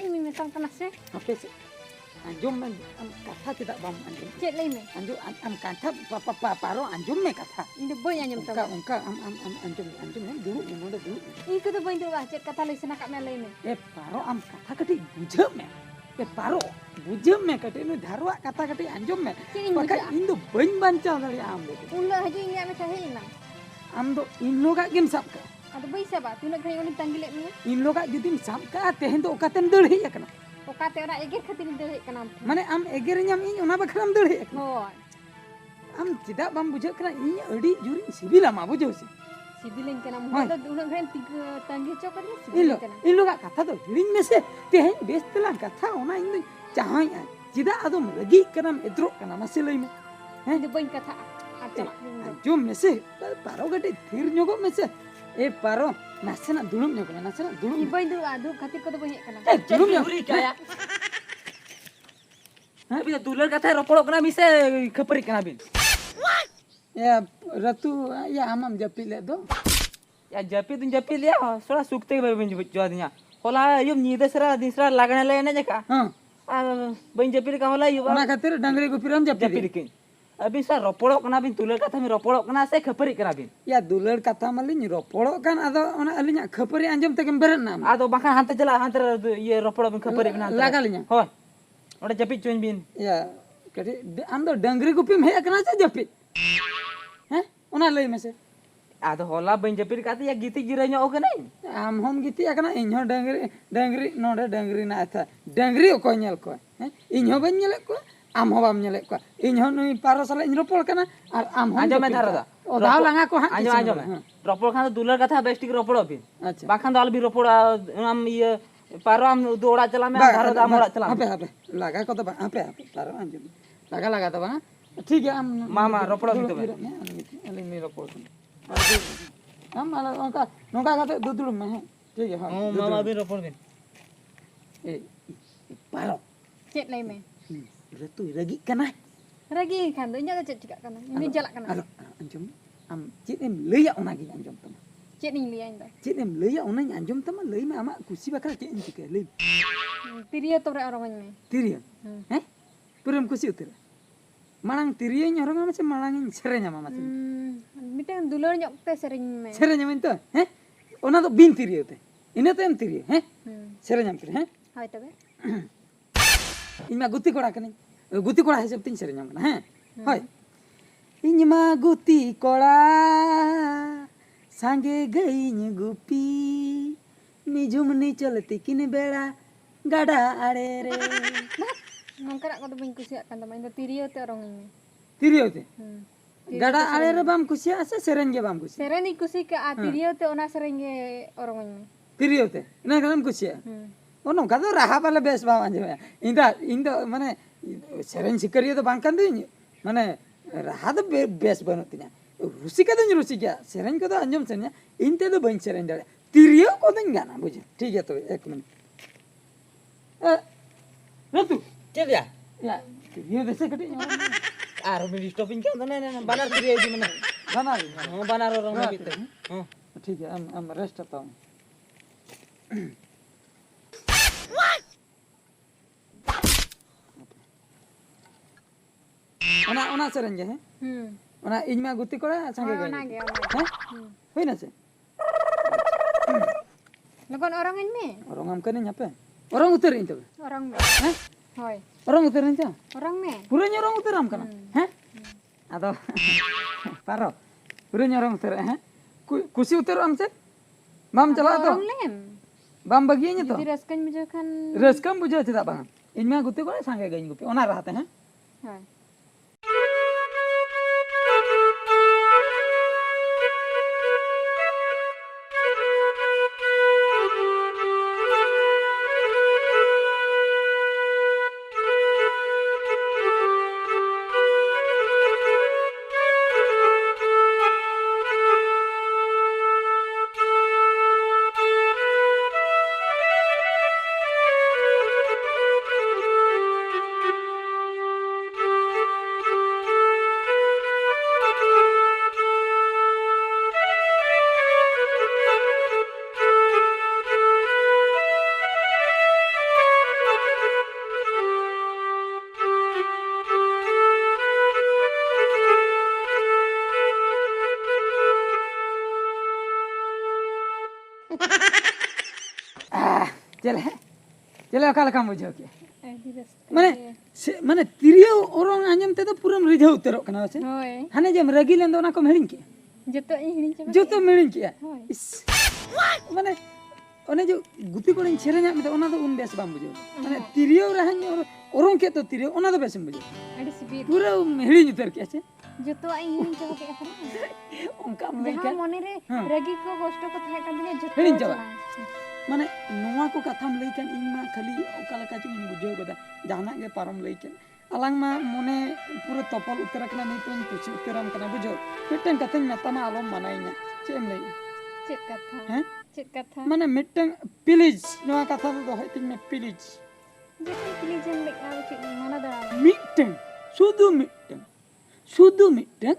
ini metang kena se. Apa sih? Anjum men kata tidak bam anjum. Cek lagi me. Anjum kata paro anjum me kata. Ini boy anjum tahu. Ungka anjum men dulu men udah dulu. Ini kita boy dulu cek kata lagi senak me lagi me. Paro kata kati bujem me. Paro bujem me kati ini darwa kata kati anjum me. Maka Indo bany bancau dari am deh. Ulah aja ini ame cahaya ina. Am do Indo kak game sab ka. Ada boy siapa? Tuna kaya ulit tanggil me. Indo kak judim sab ka tehen do katem dulhi ya kana. Kata orang eger katin deh kenam. Mane am eger nyam ini una bakram dulhi. Oh. Am tidak bam bujak kana ini adi juri sibila ma bujau sih. Sibilin kenam. Ada ulang keren tiga tanggil cokar ni sibilin kenam. Ilo kak kata do hiling mese tehen best telang kata ona Indo cahai tidak adom lagi kenam edrok kana masih lagi me. Ini boy kata. Acak. Anjum mese paro gede thir nyogo mese. Paro nasena dulum nyogo nasena dulum. Ini boy dulu adu katir kau tu banyak kenam. Dulum nyogo. Kaya. Bisa dular kata ropolok kena bisa keperik kena bin. Ya ratu ya amam japil le do. Ya japil ya soalnya sukte ben juadnya. Hola yum nyida sera din sera lagana le na jaka. Ben japil ka hola yum. Ona khatir dangri gupiram japil. Japil kin. Abi sa ropolok kena bin dular kata mi ropolok kena se keperik kena bin. Ya dular kata malin ropolok kan ado ona alinya khapari anjum tekem beren nam. Ado bahkan hantar jela hantar ye ropolok bin keperik kena. Lagalinya. Hoy. Oda japil cuin bin. Ya kati ando dangri gupim he kana sa japil. Ona lay mese. Ado hola ben japil kata ya giti jiranya oke nai. Am hom giti akana inho dangri node dangri na atha. Dangri ko nyel ko. Inho ban nyel ko. Am ho bam nyelek ko inho nui paro sala inropol kana ar am ho Anjom thara da o daw langa ko ha anjom ropol khan dular katha bestik ropol bin acha bakhan dal bi ropol am ye paro am doda chala me tharo da moda chala ape laga ko to ba ape paro anjom laga to ba ठीक है am mama ropol bin to ali mi ropol am ala nongka kate dudul me ठीक है ha mama bin ropol bin paro Cek lagi me. Ratu ragi kana Ragi kan tu nyata cek juga kan. Ini jalak kan. alo anjom am cit em leya ona gi anjom tama Cek ni lian tu. cit em leya ona anjom tama lei ma ama kusi bakal cit em cike lei Tiria tu orang me. tiria puram kusi utir malang tiria nyorong ama se malangin serenya mama se Miten dulur nyok te sering me. serenya mento ona to bin tiria te ina to em tiria serenya mtir Hai tu be. Ima guti kora kani guti kora hisab tin serenya kana hoy Inyama guti kora sange gainya gupi nijum ni chalti kini bela gada are re Mangkara kau tu bing kusiak kan teman. Itu tiria tu orang ini. tirio te gada are re bam kusia asa serenge bam kusia Seren ni kusi ke tiria tu ona sering ke orang ini. tirio te ina kanam kusia ono kado raha pala bes bam anje inda mane seren sikariyo to bangkan de mane raha to bes banutinya rusika to rusika seren ko to anjom senya inte to ban seren dale tirio ko to ngana bujhe ठीक है तो एक minute रतु cel ya ya tirio dese kati ar bin stopping kan na banar kiri di mana bana banar orang nabi te ठीक है हम rest करता हूं ona serenge he ona inyma guti kora sange Oh, gai nage. hoina se Lagon orang ini me. orang am kane nyape orang uter inte Orang me. Hoi. orang uter inte Orang me. puranya orang uter am kana he ado paro puranya orang uter he kusi uter am se mam chala to Orang lem. bam baginya to Jadi raskan menjakan. reskam buja tidak bang inyma guti kora sange gai gupi ona rahate he Hoi. चले चले अका लेकाम बुझाव के ᱟᱹᱰᱤ ᱨᱟᱹᱥᱠᱟᱹ माने माने तिरियो orang आंजम ते तो पूरा रिझाव उतरक कना से ᱦᱳᱭ हाने जेम रगी लेन दो ना को हिड़िंग के ᱡᱚᱛᱚ ᱤᱧ ᱦᱤᱲᱤᱧ ᱪᱟᱵᱟ जो तो मिड़िंग के ᱦᱳᱭ माने ओने जो गुती कोड़िन छेरे냐 में ओना दो उन बेस बाम बुझाव माने तिरियो रहन ओरंग के तो तिरियो ओना दो बेस बुझाव ᱟᱹᱰᱤ ᱥᱤᱵᱤᱞ पूरा हिड़िंग उतर के छे ᱡᱚᱛᱚᱣᱟᱜ ᱤᱧ ᱦᱤᱲᱤᱧ ᱪᱟᱵᱟ ᱠᱮᱫᱼᱟ ᱠᱟᱱᱟ उनका में ᱡᱟᱦᱟᱸ ᱢᱚᱱᱮᱨᱮ ᱨᱟᱹᱜᱤ ᱠᱚ ᱠᱚᱥᱴᱚ ᱠᱚ ᱛᱟᱦᱮᱸ ᱠᱟᱱ ᱛᱤᱧᱟ ᱡᱚᱛᱚ ᱦᱤᱲᱤᱧ ᱪᱟᱵᱟ ᱪᱟᱵᱟ माने नोवा को कथाम लई कन इन मा खाली ओका लका जो इन बुझाव कदा जहाना के पारम लई कन अलांग मा मने पूरा तपल उतर कना नितोन कुछ उतरम कना बुझो मिटन कथन मेतामा आलम मनाइना चेम लई चेक कथा हैं चेक कथा माने मिटन प्लीज नोवा कथा दो होतिन में प्लीज जैसे प्लीज इन लेक ना चेक माना दड़ा मिटन सुदु मिटन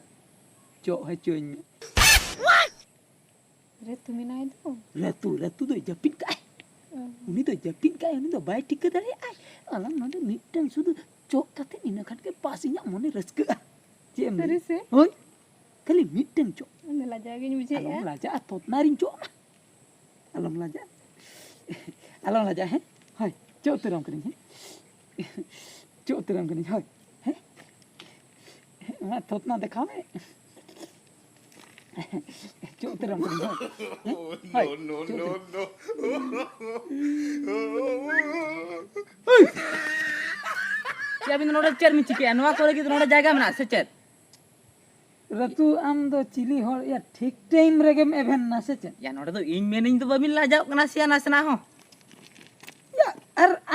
जो है चोइन में रे तुम्हें ना दो रतु दो जपिन काय उनी तो जपिन काय उनी तो बाय टिक दरे आय अलांग नोदे मिटन सुदु चोक कते इन खन के पास इnya मने रस्का चेम सरी से होय खाली मिटन चोक मैं लजा गई मुझे Alam laja atot naring cok. Alam laja he. Hai, cok teram kering he. Cok teram kering hai. He. Ma tot na dekha me. Cok teram kering hai. No. Ya bin noda cer mi chike anwa kore ki noda jaga mena se cer रतु आम दो chilli हर या ठीक time Regem even ना से chain ya noda to in meaning तो bobbin लाजाव कना सिया नासना हो या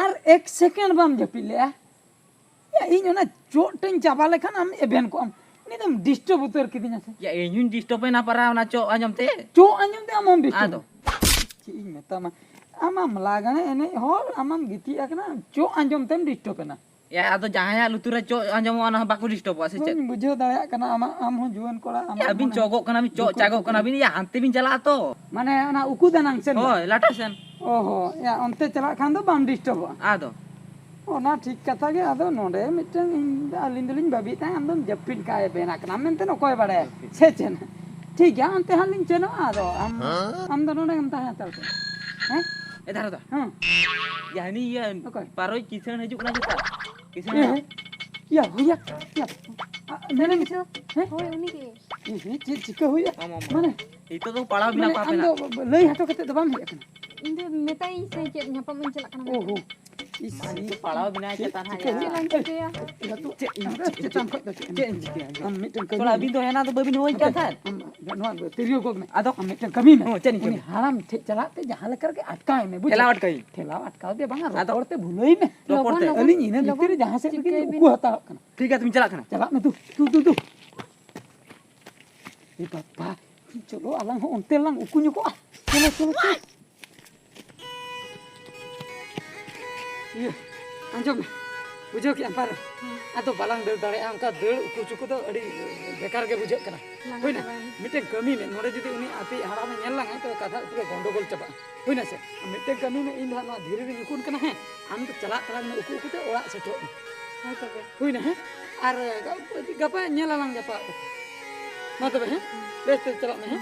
आर एक सेकंड बाम जपिले या इन ओना चोटन चाबा लेखान आम एवेन को आम निदम डिस्टर्ब उतर किदिना से ya inyun disto pe na para na cho anjam te चो आंजम ते आम डिस्टर्ब ado ची मेतामा आमाम लागane एने हर आमाम गिती akna चो आंजम तेम डिस्टर्ब ना ya ado jahanya lutura cho anjam ana baku disto po se cer बुझो दाया कना आमा आम हो जुवन कोड़ा आम ya bin cogok kana bin cok cagok kana bin ya hante bin chala to माने ओना उकु दानांग सेन hoy lata sen ओहो या अन्ते चला खान दो बाम डिस्टर्ब ado ओना ठीक कथा गे आदो नोडे मिटन आलिन दलिन बाबी ता आमदम जपिन काय बेना कना मेनते न कोय बड़े से चेन ठीक है अन्ते हालिन चेनो आदो आम दो नोडे हम ता चल हैं eh daro to हां ya ni ya Okay. paroi kisan hajuk kana kita kisan या हुया या मैंने जो होय उनी के ये चिका हुया Mama. माने itu tuh pala bina माने pa आम pena दो लई हटो कते दबाम हिया कना इन दो मेताई से check nyapa men celak kana ओहो Mani itu pala bina ke tanah cek ya lanjut ya Ratu cek cetam kok cek am mitan kami soalnya bin tuh enak tuh babin hoy kan kan am no तेरियो को में आदो am mitan kami में चनी उन्हें हाराम चलाते जहां लेकर के अटकाए में बुझ ठेलावट कहीं ठेला अटकाओ दे बांगा रोड ते भुलोई में रोड ते अलिन इने भीतर जहां से लेकिन उकु हता कना ठीक है तुम चला कना चला में तू ये बाबा चलो अलांग हो उनते lang उकु न्यो को चलो ये anjom बुझो कि अंपार आतो बालांग दर दाड़े अंका दर उकु चुकु तो अड़ी बेकार के बुझो कना होइना मिटे कमी में नोडे जदी उनी आपी हाड़ा में नेल लांगा तो कथा पूरा गंडगोल चबा होइना से मिटे कमी में इन धाना धीरे धीरे निकुन कना है आम तो चला तला में उकु उकु ते ओड़ा सेटो होय तबे होइना है आर गपा नेल लांग गपा मा तबे है बेस ते चला में है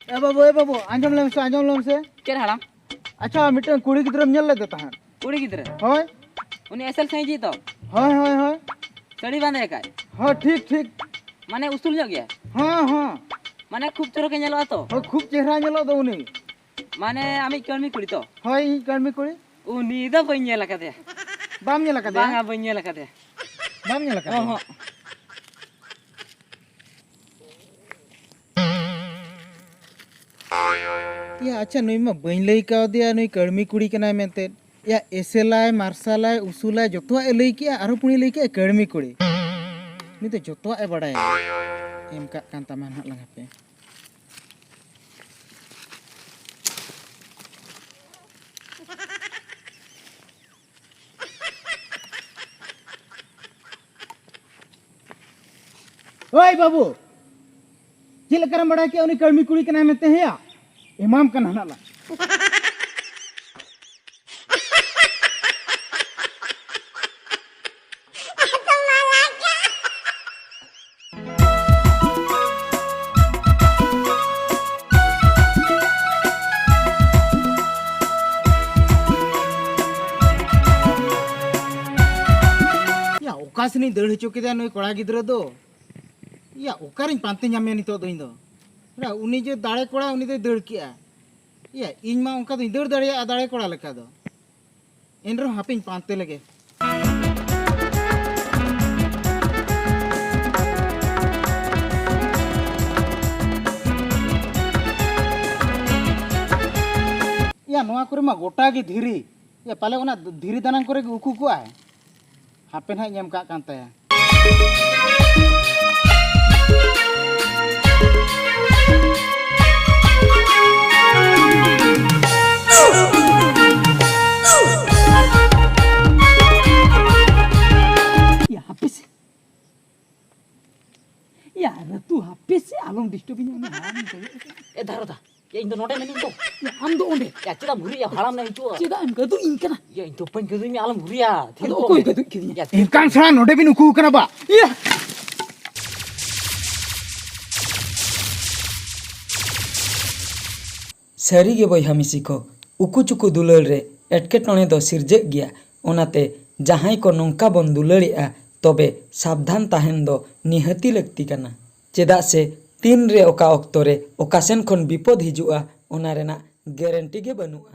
दू ए बाबू आंजम लेम से cer halam अच्छा मिटन कुड़ी गिद्रम नेल लेते तहन kuri gidra होय uni asal sai ji to होय sadi bande kai हाँ ठीक mane usul nyok ya हाँ mane khub chorok ke nyelo to होय खूब चेहरा नेलो दो उनी mane ami kalmi kuri to होय ई कर्मी कुड़ी uni da bain nyela kate बाम नेला कदे banga bain nyela kate बाम नेला कदे oh या अच्छा नुई मा बइन लई का दिया नुई कर्मी कुड़ी कना मेते या एसेलाय मार्सालाय उसूलाय जतवा ए लई किया आरो पुनी लई किया कर्मी कुड़ी नी तो जतवा ए बड़ाय एम का कांता मान हात लगा पे ओए बाबू चेक लेकर बड़ा के उनी कर्मी कुड़ी के नाम ते है इमाम का नाला या ओकासनी दड़ हचो के नुई कोड़ा गिद्रा दो या ओकारिन पांते नामे नितो दो इंदो रा उनी जे दाड़े कोड़ा उनी दो दड़ किया या इन मा उनका दो दड़ दाड़े दाड़े कोड़ा लेका दो एनरो हापिन पांते लगे या नोआ करे मा गोटा गे धीरी या पाले ओना धीरी दाना करे उकु को आए हापेन हाय नेम का कांता है या हापिस या रतु हापिस आलम डिस्टर्ब इन ए धारो दा ये इन नोटे मेनी तो या हम दो ओंडे या चेदा भुरी या हालाम ना हिचो चेदा हम कदु इनकना या इन तो पन कदु मी आलम भुरिया तो कोई कदु किदी या इनकान छड़ा नोडे बिन उकु कना बा या सारी गे बयहा मिसी को उकु चुकु दुलाल रे एटकेटणे दो सिरजे गया ओनाते जहां को नौका बन दुलाड़ेआ तबे सावधान ताहेन दो निहती लगती कना चेदा से तीन रे ओका ऑक्तो रे ओका सेन खन विपद हिजुआ ओना रेना गारंटी गे बनुआ।